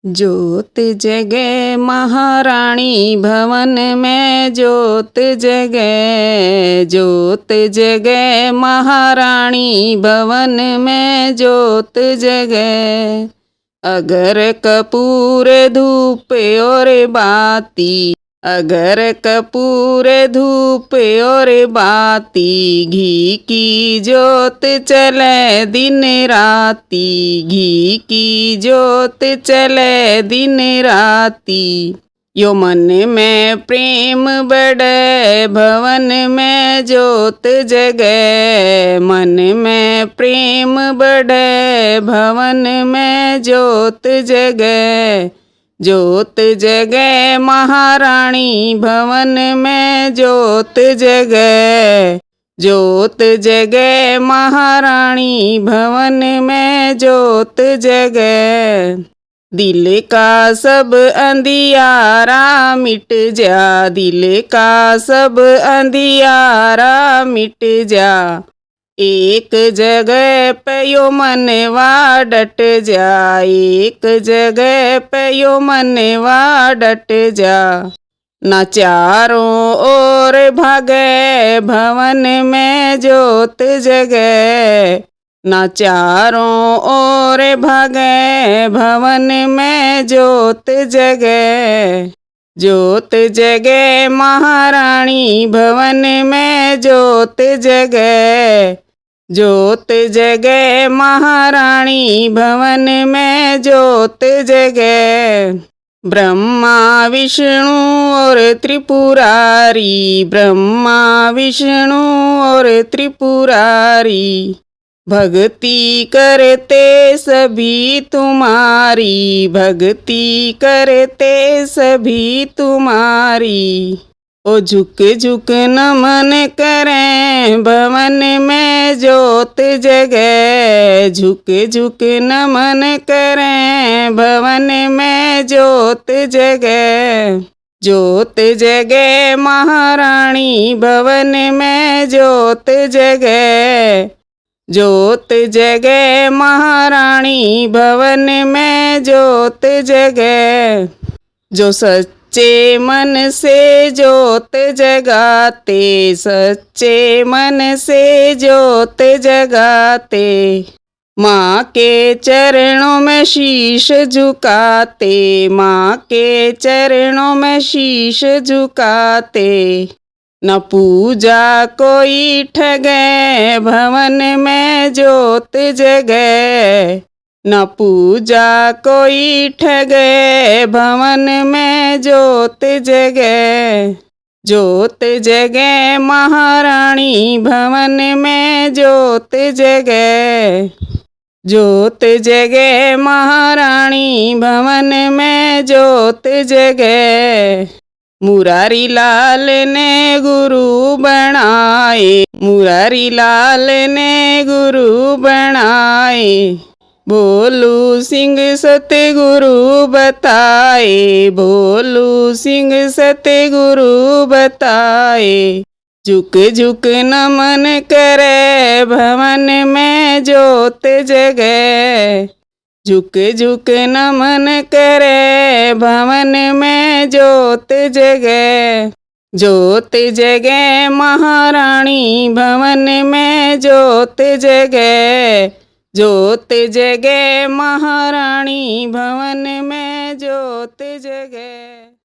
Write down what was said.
ज्योत जगे महारानी भवन में ज्योत जगे, ज्योत जगे महारानी भवन में ज्योत जगे। अगर कपूर धूप और बाती, अगर कपूर धूप और बाती, घी की ज्योत चले दिन राती, घी की ज्योत चले दिन राती। यो मन में प्रेम बढ़े भवन में ज्योत जगे, मन में प्रेम बढ़े भवन में ज्योत जगे। ज्योत जगे महारानी भवन में ज्योत जगे, ज्योत जगे महारानी भवन में ज्योत जगे। दिल का सब अंधियारा मिट जा, दिल का सब अंधियारा मिट जा। एक जगह पे यो मनवा डट जा, एक जगह पे यो मनवा डट जा। न चारों ओर भागे भवन में ज्योत जगे, न चारों ओर भागे भवन में ज्योत जगे। ज्योत जगे महारानी भवन में ज्योत जगे, ज्योत जगे महारानी भवन में ज्योत जगे। ब्रह्मा विष्णु और त्रिपुरारी, ब्रह्मा विष्णु और त्रिपुरारी, भक्ति करते सभी तुम्हारी, भक्ति करते सभी तुम्हारी। ओ झुक झुक नमन करें भवन में ज्योत जगे, झुक झुक नमन करें भवन में ज्योत जगे। ज्योत जगे महारानी भवन में ज्योत जगे, ज्योत जगे महारानी भवन में ज्योत जगे। जो सच्चे मन से ज्योत जगाते, सच्चे मन से ज्योत जगाते, माँ के चरणों में शीश झुकाते, माँ के चरणों में शीश झुकाते। न पूजा कोई ठगे भवन में ज्योत जगे, न पूजा कोई ठगे भवन में ज्योत जगे। ज्योत जगे महारानी भवन में ज्योत जगे, ज्योत जगे महारानी भवन में ज्योत जगे। मुरारी लाल ने गुरु बनाए, मुरारी लाल ने गुरु बनाए। भोलू सिंह सतगुरु बताए, भोलू सिंह सतगुरु बताए। झुक झुक नमन करे भवन में ज्योत जगे, झुक झुक नमन करे भवन में ज्योत जगे। ज्योत जगे महारानी भवन में ज्योत जगे, ज्योत जगे महारानी भवन में ज्योत जगे।